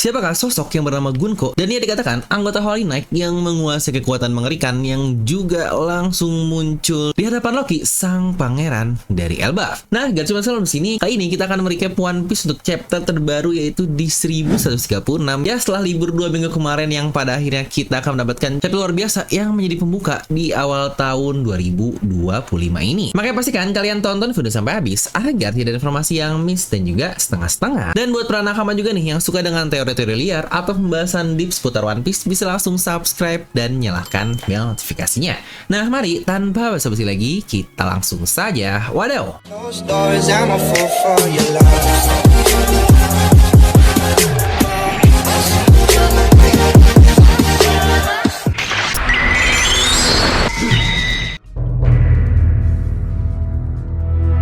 siapakah sosok yang bernama Gunko? Dan ia dikatakan anggota Holy Knight yang menguasai kekuatan mengerikan yang juga langsung muncul di hadapan Loki, sang pangeran dari Elbaf. Nah, gak cuma sampai sini, kali ini kita akan merecap One Piece untuk chapter terbaru yaitu di 1136. Ya, setelah libur 2 minggu kemarin yang pada akhirnya kita akan mendapatkan chapter luar biasa yang menjadi pembuka di awal tahun 2025 ini. Makanya pastikan kalian tonton video sampai habis agar tidak ada informasi yang miss dan juga setengah-setengah. Dan buat para nakama juga nih yang suka dengan teori-teori liar atau pembahasan deep seputar One Piece, bisa langsung subscribe dan nyalakan bel notifikasinya. Nah, mari tanpa basa-basi lagi kita langsung saja wadaw.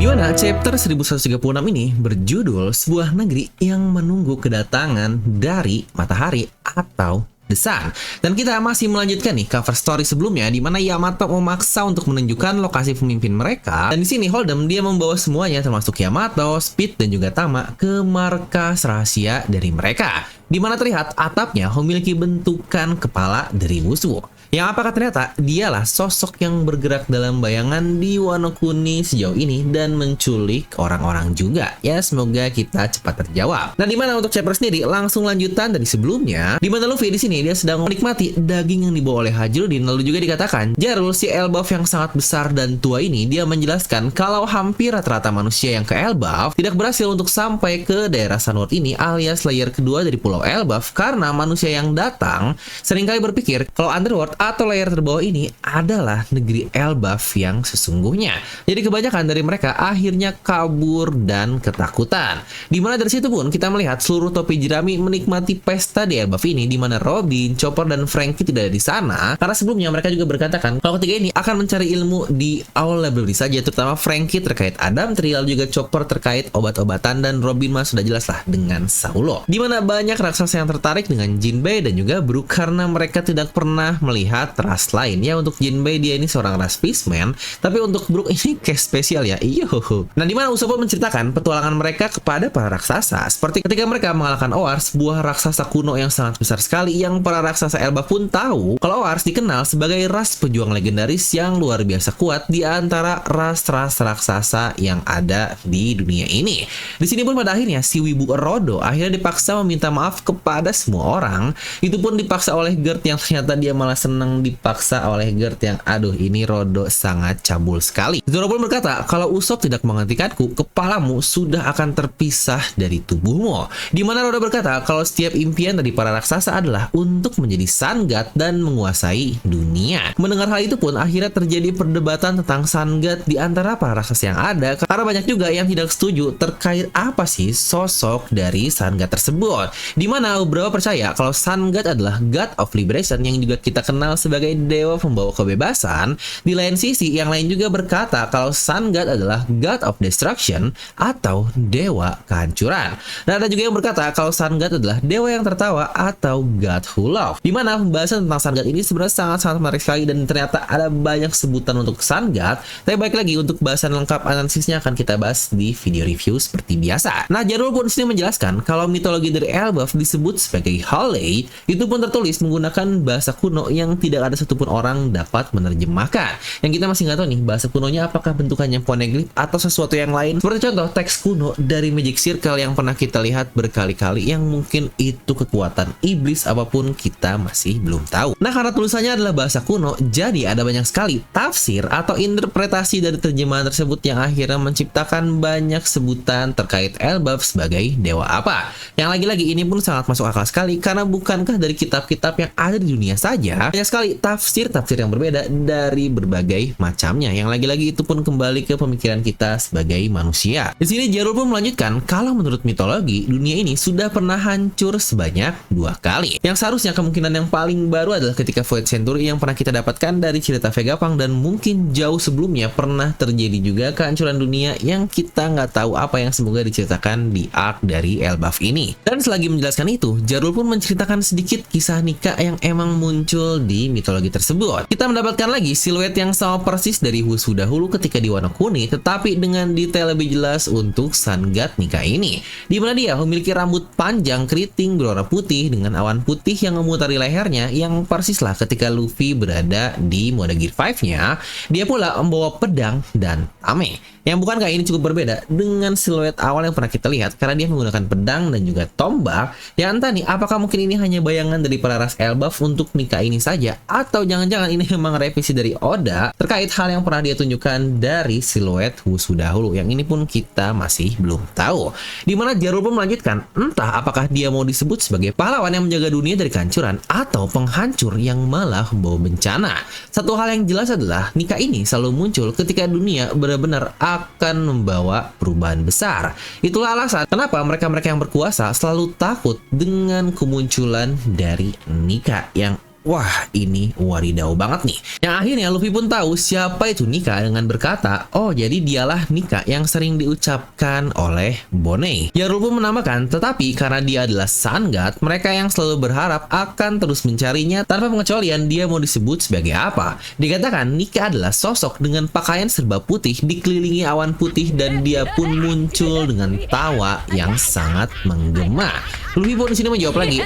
Di mana chapter 1136 ini berjudul sebuah negeri yang menunggu kedatangan dari matahari atau The Sun. Dan kita masih melanjutkan nih cover story sebelumnya di mana Yamato memaksa untuk menunjukkan lokasi pemimpin mereka. Dan di sini Holdem dia membawa semuanya termasuk Yamato, Speed dan juga Tama ke markas rahasia dari mereka. Di mana terlihat atapnya memiliki bentukan kepala dari musuh. Yang apakah ternyata dialah sosok yang bergerak dalam bayangan di Wano Kuni sejauh ini dan menculik orang-orang juga. Ya, semoga kita cepat terjawab. Nah, dimana untuk chapter sendiri langsung lanjutan dari sebelumnya, di mana Luffy di sini dia sedang menikmati daging yang dibawa oleh Hajrudin. Lalu juga dikatakan Jarul, si Elbaf yang sangat besar dan tua ini, dia menjelaskan kalau hampir rata-rata manusia yang ke Elbaf tidak berhasil untuk sampai ke daerah Sunward ini alias layer kedua dari Pulau Elbaf karena manusia yang datang seringkali berpikir kalau Underworld atau layer terbawah ini adalah negeri Elbaf yang sesungguhnya. Jadi kebanyakan dari mereka akhirnya kabur dan ketakutan. Dimana dari situ pun kita melihat seluruh topi jerami menikmati pesta di Elbaf ini, dimana Robin, Chopper dan Franky tidak ada di sana karena sebelumnya mereka juga berkatakan kalau ketiga ini akan mencari ilmu di Owl Library saja, terutama Franky terkait Adam Tree, lalu juga Chopper terkait obat-obatan, dan Robin mah sudah jelas lah dengan Saulo. Dimana banyak raksasa yang tertarik dengan Jinbei dan juga Brook karena mereka tidak pernah melihat ras lain. Ya, untuk Jinbei dia ini seorang ras Fishman, tapi untuk Brook ini case spesial ya. Iyo. Nah, dimana Usopp menceritakan petualangan mereka kepada para raksasa seperti ketika mereka mengalahkan Oars, sebuah raksasa kuno yang sangat besar sekali yang para raksasa Elbaf pun tahu kalau Oars dikenal sebagai ras pejuang legendaris yang luar biasa kuat di antara ras-ras raksasa yang ada di dunia ini. Di sini pun pada akhirnya si Wibu Rodo akhirnya dipaksa meminta maaf kepada semua orang. Itu pun dipaksa oleh Gert yang ternyata dia malah senang dipaksa oleh Gert yang aduh ini Rodo sangat cabul sekali. Zoro pun berkata kalau Usopp tidak menghentikanku, kepalamu sudah akan terpisah dari tubuhmu. Dimana Rodo berkata kalau setiap impian dari para raksasa adalah untuk menjadi Sun God dan menguasai dunia. Mendengar hal itu pun akhirnya terjadi perdebatan tentang Sun God di antara para raksasa yang ada karena banyak juga yang tidak setuju terkait apa sih sosok dari Sun God tersebut. Dimana beberapa percaya kalau Sun God adalah God of Liberation yang juga kita kenal sebagai dewa pembawa kebebasan. Di lain sisi, yang lain juga berkata kalau Sun God adalah God of Destruction atau dewa kehancuran. Dan ada juga yang berkata kalau Sun God adalah dewa yang tertawa atau God who love. Dimana pembahasan tentang Sun God ini sebenarnya sangat-sangat menarik sekali dan ternyata ada banyak sebutan untuk Sun God. Tapi baik lagi, untuk bahasan lengkap analisisnya akan kita bahas di video review seperti biasa. Nah, Jarul pun sini menjelaskan kalau mitologi dari Elbaf disebut sebagai Halley, itu pun tertulis menggunakan bahasa kuno yang tidak ada satupun orang dapat menerjemahkan. Yang kita masih nggak tahu nih bahasa kunonya apakah bentukannya poneglyph atau sesuatu yang lain. Seperti contoh teks kuno dari Magic Circle yang pernah kita lihat berkali-kali yang mungkin itu kekuatan iblis apapun kita masih belum tahu. Nah, karena tulisannya adalah bahasa kuno, jadi ada banyak sekali tafsir atau interpretasi dari terjemahan tersebut yang akhirnya menciptakan banyak sebutan terkait Elbaf sebagai dewa apa. Yang lagi-lagi ini pun sangat masuk akal sekali karena bukankah dari kitab-kitab yang ada di dunia saja banyak sekali tafsir-tafsir yang berbeda dari berbagai macamnya, yang lagi-lagi itu pun kembali ke pemikiran kita sebagai manusia. Di sini Jarul pun melanjutkan kalau menurut mitologi dunia ini sudah pernah hancur sebanyak 2 kali. Yang seharusnya kemungkinan yang paling baru adalah ketika Void Century yang pernah kita dapatkan dari cerita Vegapunk, dan mungkin jauh sebelumnya pernah terjadi juga kehancuran dunia yang kita nggak tahu apa yang semoga diceritakan di arc dari Elbaf ini. Dan selagi menjelaskan itu, Jarul pun menceritakan sedikit kisah Nika yang emang muncul di mitologi tersebut. Kita mendapatkan lagi siluet yang sama persis dari Husu dahulu ketika di Wano Kuni, tetapi dengan detail lebih jelas untuk Sun God Nika ini, di mana dia memiliki rambut panjang keriting berwarna putih dengan awan putih yang memutari lehernya yang persis lah ketika Luffy berada di mode Gear 5-nya. Dia pula membawa pedang dan tame. Yang bukankah ini cukup berbeda dengan siluet awal yang pernah kita lihat, karena dia menggunakan pedang dan juga tombak. Ya entah nih, apakah mungkin ini hanya bayangan dari para ras Elbaf untuk Nika ini saja, atau jangan-jangan ini memang revisi dari Oda terkait hal yang pernah dia tunjukkan dari siluet Husu dahulu. Yang ini pun kita masih belum tahu. Dimana Jarul pun melanjutkan, entah apakah dia mau disebut sebagai pahlawan yang menjaga dunia dari kehancuran atau penghancur yang malah membawa bencana. Satu hal yang jelas adalah Nika ini selalu muncul ketika dunia benar-benar akan membawa perubahan besar. Itulah alasan kenapa mereka-mereka yang berkuasa selalu takut dengan kemunculan dari Nika yang wah, ini wadidaw banget nih. Yang akhirnya Luffy pun tahu siapa itu Nika dengan berkata, oh jadi dialah Nika yang sering diucapkan oleh Bonney. Jarul pun menambahkan, tetapi karena dia adalah Sun God, mereka yang selalu berharap akan terus mencarinya tanpa pengecualian dia mau disebut sebagai apa. Dikatakan Nika adalah sosok dengan pakaian serba putih dikelilingi awan putih dan dia pun muncul dengan tawa yang sangat menggema. Luffy pun di sini menjawab lagi,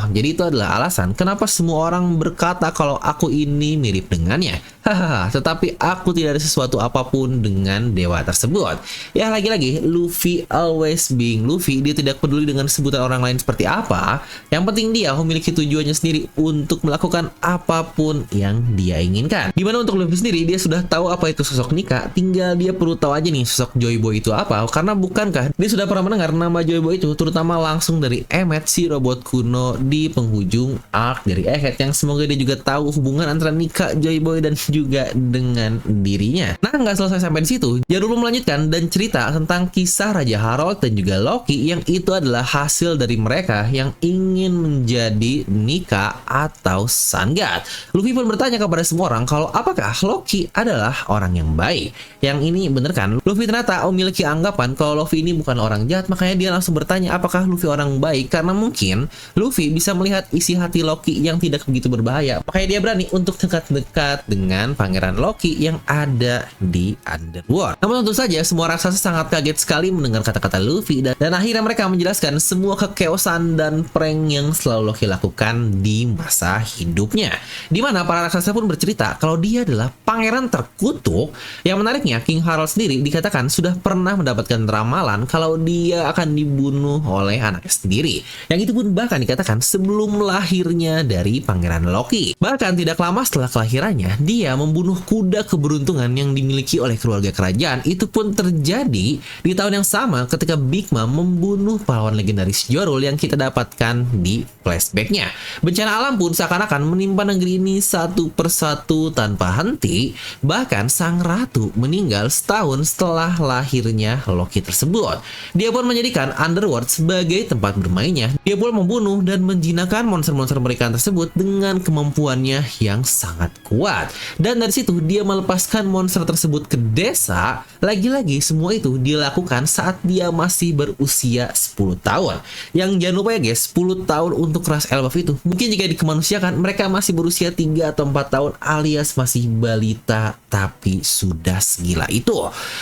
jadi itu adalah alasan kenapa semua orang berkata kalau aku ini mirip dengannya. Hahaha, tetapi aku tidak ada sesuatu apapun dengan dewa tersebut. Ya lagi-lagi, Luffy always being Luffy, dia tidak peduli dengan sebutan orang lain seperti apa. Yang penting dia memiliki tujuannya sendiri untuk melakukan apapun yang dia inginkan. Dimana untuk Luffy sendiri, dia sudah tahu apa itu sosok Nika, tinggal dia perlu tahu aja nih sosok Joy Boy itu apa. Karena bukankah dia sudah pernah mendengar nama Joy Boy itu, terutama langsung dari Emmet, si robot kuno di penghujung arc dari Egghead, yang semoga dia juga tahu hubungan antara Nika, Joy Boy, dan juga dengan dirinya. Nah, nggak selesai sampai di situ. Jarul melanjutkan dan cerita tentang kisah Raja Harold dan juga Loki, yang itu adalah hasil dari mereka yang ingin menjadi Nika atau Sun God. Luffy pun bertanya kepada semua orang kalau apakah Loki adalah orang yang baik. Yang ini bener kan? Luffy ternyata memiliki anggapan kalau Luffy ini bukan orang jahat, makanya dia langsung bertanya apakah Luffy orang baik, karena mungkin Luffy bisa melihat isi hati Loki yang tidak begitu berbahaya. Makanya dia berani untuk dekat-dekat dengan Pangeran Loki yang ada di Underworld. Namun tentu saja semua raksasa sangat kaget sekali mendengar kata-kata Luffy dan akhirnya mereka menjelaskan semua kekeosan dan prank yang selalu Loki lakukan di masa hidupnya. Dimana para raksasa pun bercerita kalau dia adalah pangeran terkutuk. Yang menariknya, King Harold sendiri dikatakan sudah pernah mendapatkan ramalan kalau dia akan dibunuh oleh anaknya sendiri. Yang itu pun bahkan dikatakan sebelum lahirnya dari Pangeran Loki. Bahkan tidak lama setelah kelahirannya, dia membunuh kuda keberuntungan yang dimiliki oleh keluarga kerajaan. Itu pun terjadi di tahun yang sama ketika Big Mom membunuh pahlawan legendaris Jorul yang kita dapatkan di flashbacknya. Bencana alam pun seakan-akan menimpa negeri ini satu persatu tanpa henti. Bahkan sang ratu meninggal setahun setelah lahirnya Loki tersebut. Dia pun menjadikan Underworld sebagai tempat bermainnya. Dia pun membunuh dan menjinakkan monster-monster mereka tersebut dengan kemampuannya yang sangat kuat. Dan dari situ dia melepaskan monster tersebut ke desa. Lagi-lagi semua itu dilakukan saat dia masih berusia 10 tahun. Yang jangan lupa ya guys, 10 tahun untuk ras Elbaf itu. Mungkin jika dikemanusiakan mereka masih berusia 3 atau 4 tahun alias masih balita, tapi sudah segila itu.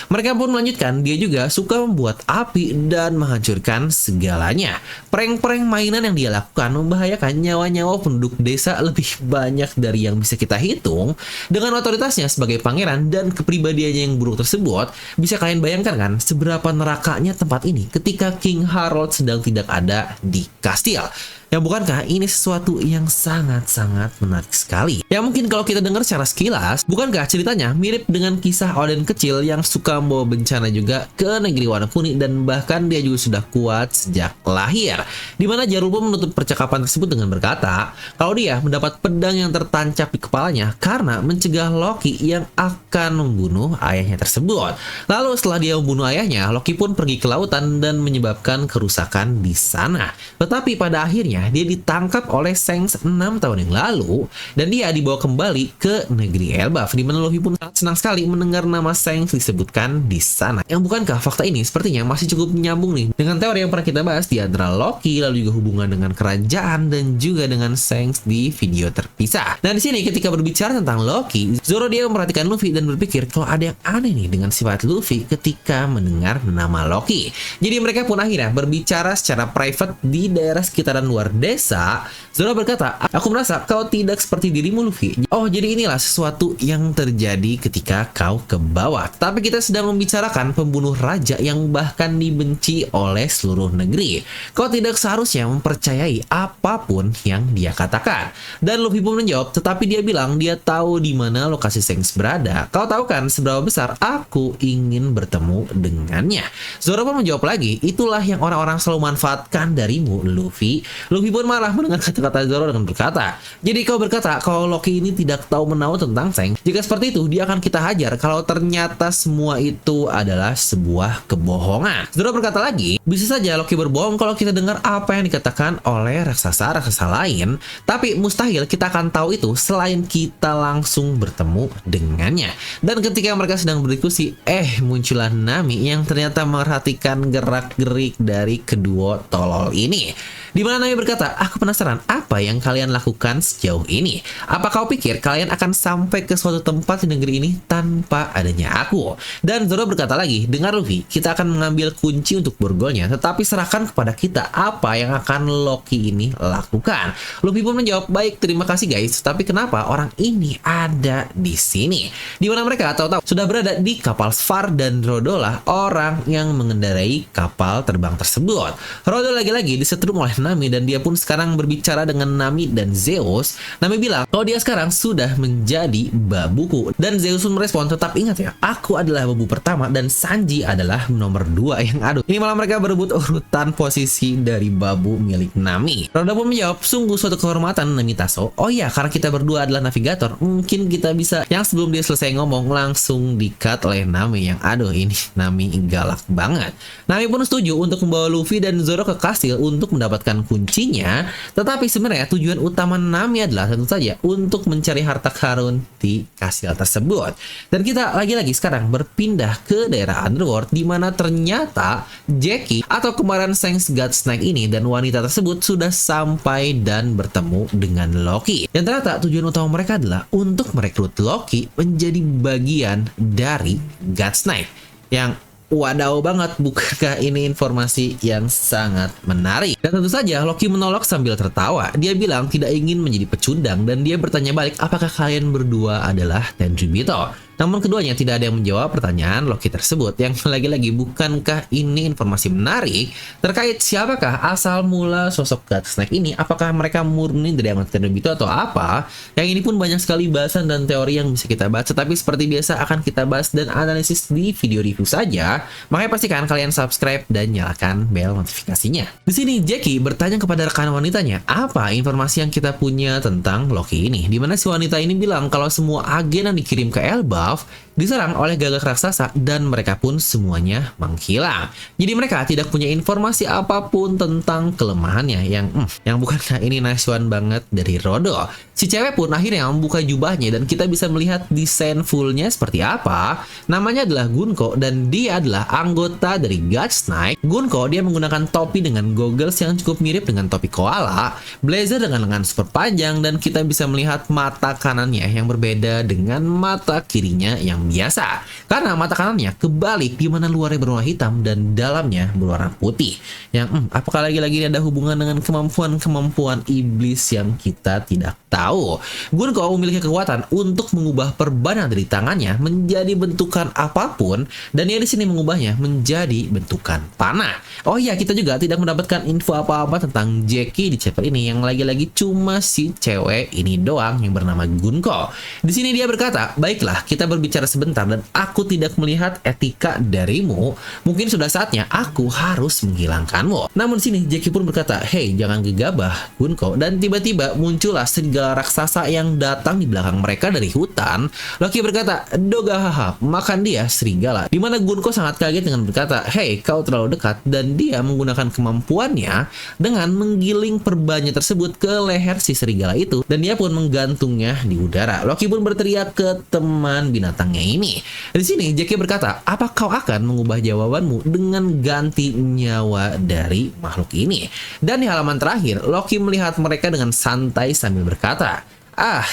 Mereka pun melanjutkan, dia juga suka membuat api dan menghancurkan segalanya. Prank-prank mainan yang dia lakukan membahayakan nyawa-nyawa penduduk desa lebih banyak dari yang bisa kita hitung. Dengan otoritasnya sebagai pangeran dan kepribadiannya yang buruk tersebut, bisa kalian bayangkan kan seberapa nerakanya tempat ini ketika King Harold sedang tidak ada di kastil. Yang bukankah ini sesuatu yang sangat-sangat menarik sekali? Ya mungkin kalau kita dengar secara sekilas, bukankah ceritanya mirip dengan kisah Oden kecil yang suka membawa bencana juga ke negeri Wano Kuni dan bahkan dia juga sudah kuat sejak lahir. Dimana Jarul pun menutup percakapan tersebut dengan berkata kalau dia mendapat pedang yang tertancap di kepalanya karena mencegah Loki yang akan membunuh ayahnya tersebut. Lalu setelah dia membunuh ayahnya, Loki pun pergi ke lautan dan menyebabkan kerusakan di sana. Tetapi pada akhirnya sebenarnya dia ditangkap oleh Shanks 6 tahun yang lalu dan dia dibawa kembali ke negeri Elbaf, di mana Luffy pun sangat senang sekali mendengar nama Shanks disebutkan di sana. Yang bukankah fakta ini sepertinya masih cukup menyambung nih dengan teori yang pernah kita bahas di antara Loki, lalu juga hubungan dengan kerajaan dan juga dengan Shanks di video terpisah. Nah di sini ketika berbicara tentang Loki, Zoro dia memperhatikan Luffy dan berpikir kalau ada yang aneh nih dengan sifat Luffy ketika mendengar nama Loki. Jadi mereka pun akhirnya berbicara secara private di daerah sekitaran luar desa. Zoro berkata, aku merasa kau tidak seperti dirimu Luffy. Oh jadi inilah sesuatu yang terjadi ketika kau ke bawah. Tapi kita sedang membicarakan pembunuh raja yang bahkan dibenci oleh seluruh negeri. Kau tidak seharusnya mempercayai apapun yang dia katakan. Dan Luffy pun menjawab, tetapi dia bilang dia tahu di mana lokasi Shanks berada. Kau tahu kan seberapa besar aku ingin bertemu dengannya. Zoro pun menjawab lagi, itulah yang orang-orang selalu manfaatkan darimu, Luffy. Luffy pun marah mendengar kata-kata Zoro dengan berkata, jadi kau berkata kalau Loki ini tidak tahu menahu tentang Shanks. Jika seperti itu, dia akan kita hajar kalau ternyata semua itu adalah sebuah kebohongan. Zoro berkata lagi, bisa saja Loki berbohong kalau kita dengar apa yang dikatakan oleh raksasa-raksasa lain, tapi mustahil kita akan tahu itu selain kita langsung bertemu dengannya. Dan ketika mereka sedang berdiskusi, muncullah Nami yang ternyata memperhatikan gerak-gerik dari kedua tolol ini. Di mana Nami berkata, aku penasaran apa yang kalian lakukan sejauh ini. Apa kau pikir kalian akan sampai ke suatu tempat di negeri ini tanpa adanya aku? Dan Zoro berkata lagi, dengar Luffy, kita akan mengambil kunci untuk borgolnya, tetapi serahkan kepada kita apa yang akan Loki ini lakukan. Luffy pun menjawab, baik terima kasih guys, tapi kenapa orang ini ada di sini? Di mana mereka tahu-tahu sudah berada di kapal Sfar dan Rodo lah orang yang mengendarai kapal terbang tersebut. Rodo lagi-lagi disetrum oleh Nami dan dia pun sekarang berbicara dengan Nami dan Zeus. Nami bilang kalau dia sekarang sudah menjadi babuku dan Zeus pun merespon, tetap ingat ya, aku adalah babu pertama dan Sanji adalah nomor 2 yang aduh. Ini malah mereka berebut urutan posisi dari babu milik Nami. Rodo pun menjawab, sungguh suatu kehormatan Nami Taso. Oh iya, karena kita berdua adalah navigator, mungkin kita bisa. Yang sebelum dia selesai ngomong langsung di-cut oleh Nami yang aduh ini Nami galak banget. Nami pun setuju untuk membawa Luffy dan Zoro ke kastil untuk mendapatkan kuncinya, tetapi sebenarnya tujuan utama Nami adalah tentu saja untuk mencari harta karun di kastil tersebut. Dan kita lagi-lagi sekarang berpindah ke daerah Underworld di mana ternyata Jackie atau kembaran Shanks God Snake ini dan wanita tersebut sudah sampai dan bertemu dengan Loki. Dan ternyata tujuan utama mereka adalah untuk merekrut Loki menjadi bagian dari God Snake. Yang wadaw banget, bukankah ini informasi yang sangat menarik? Dan tentu saja Loki menolak sambil tertawa. Dia bilang tidak ingin menjadi pecundang dan dia bertanya balik, apakah kalian berdua adalah Tenryubito? Namun keduanya tidak ada yang menjawab pertanyaan Loki tersebut. Yang lagi-lagi, bukankah ini informasi menarik terkait siapakah asal mula sosok God Snake ini? Apakah mereka murni dari anggota Tenryubito atau apa? Yang ini pun banyak sekali bahasan dan teori yang bisa kita bahas. Tetapi seperti biasa akan kita bahas dan analisis di video review saja. Makanya pastikan kalian subscribe dan nyalakan bel notifikasinya. Di sini Jackie bertanya kepada rekan wanitanya, apa informasi yang kita punya tentang Loki ini? Dimana si wanita ini bilang kalau semua agen yang dikirim ke Elbaf diserang oleh gagak raksasa dan mereka pun semuanya menghilang. Jadi mereka tidak punya informasi apapun tentang kelemahannya yang bukankah ini nasuan banget dari Rodo. Si cewek pun akhirnya membuka jubahnya dan kita bisa melihat desain fullnya seperti apa. Namanya adalah Gunko dan dia adalah anggota dari God Snake. Gunko dia menggunakan topi dengan goggles yang cukup mirip dengan topi koala, blazer dengan lengan super panjang, dan kita bisa melihat mata kanannya yang berbeda dengan mata kirinya yang biasa. Karena mata kanannya kebalik di mana luarnya berwarna hitam dan dalamnya berwarna putih. Yang apakah lagi-lagi ada hubungan dengan kemampuan iblis yang kita tidak tahu. Gunko memiliki kekuatan untuk mengubah perban dari tangannya menjadi bentukan apapun dan dia di sini mengubahnya menjadi bentukan panah. Oh iya, kita juga tidak mendapatkan info apa-apa tentang Jackie di chapter ini, yang lagi-lagi cuma si cewek ini doang yang bernama Gunko. Di sini dia berkata, baiklah, kita berbicara sebentar dan aku tidak melihat etika darimu. Mungkin sudah saatnya aku harus menghilangkanmu. Namun sini Jackie pun berkata, hey jangan gegabah Gunko, dan tiba-tiba muncullah serigala serigala raksasa yang datang di belakang mereka dari hutan, Loki berkata, "Dogahaha, makan dia, serigala." Dimana Gunko sangat kaget dengan berkata, "Hei, kau terlalu dekat," dan dia menggunakan kemampuannya dengan menggiling perbannya tersebut ke leher si serigala itu, dan dia pun menggantungnya di udara. Loki pun berteriak ke teman binatangnya ini. Di sini Jackie berkata, "Apa kau akan mengubah jawabanmu dengan ganti nyawa dari makhluk ini?" Dan di halaman terakhir, Loki melihat mereka dengan santai sambil berkata,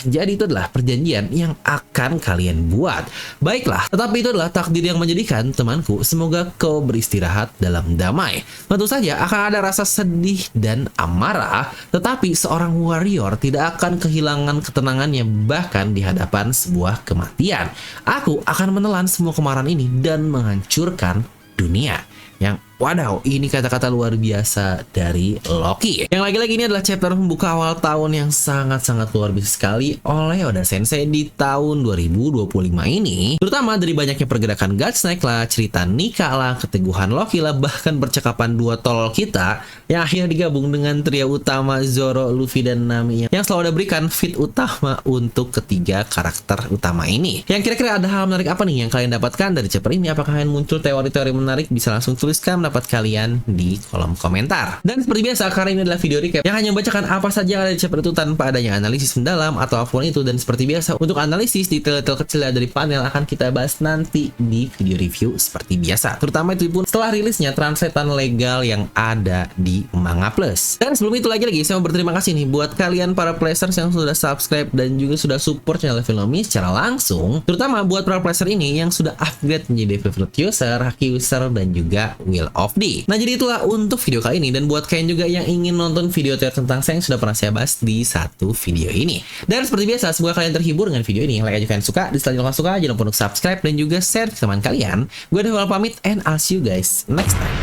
jadi itu adalah perjanjian yang akan kalian buat. Baiklah, tetapi itu adalah takdir yang menjadikan, temanku. Semoga kau beristirahat dalam damai. Tentu saja akan ada rasa sedih dan amarah, tetapi seorang warrior tidak akan kehilangan ketenangannya bahkan di hadapan sebuah kematian. Aku akan menelan semua kemarahan ini dan menghancurkan dunia. Yang wadaw, ini kata-kata luar biasa dari Loki. Yang lagi-lagi ini adalah chapter membuka awal tahun yang sangat-sangat luar biasa sekali oleh Oda Sensei di tahun 2025 ini. Terutama dari banyaknya pergerakan Godsnack lah, cerita Nika lah, keteguhan Loki lah, bahkan percakapan dua tolol kita yang akhirnya digabung dengan trio utama Zoro, Luffy, dan Nami yang selalu ada berikan fit utama untuk ketiga karakter utama ini. Yang kira-kira ada hal menarik apa nih yang kalian dapatkan dari chapter ini? Apakah kalian muncul teori-teori menarik? Bisa langsung tuliskan pendapat kalian di kolom komentar. Dan seperti biasa, karena ini adalah video recap yang hanya membacakan apa saja yang ada di chapter itu tanpa adanya analisis mendalam atau apapun itu. Dan seperti biasa, untuk analisis detail-detail kecil dari panel akan kita bahas nanti di video review seperti biasa. Terutama itu pun setelah rilisnya translatean legal yang ada di Manga Plus. Dan sebelum itu lagi-lagi saya mau berterima kasih nih buat kalian para players yang sudah subscribe dan juga sudah support channel Filmi secara langsung. Terutama buat para players ini yang sudah upgrade menjadi favorite user, haki user, dan juga Will of D. Nah, jadi itulah untuk video kali ini. Dan buat kalian juga yang ingin nonton video teori tentang Seng, sudah pernah saya bahas di satu video ini. Dan seperti biasa, semoga kalian terhibur dengan video ini. Like aja kalian suka, di setelah kalian suka, jangan lupa untuk subscribe dan juga share ke teman kalian. Gue Dewa pamit, and I'll see you guys next time.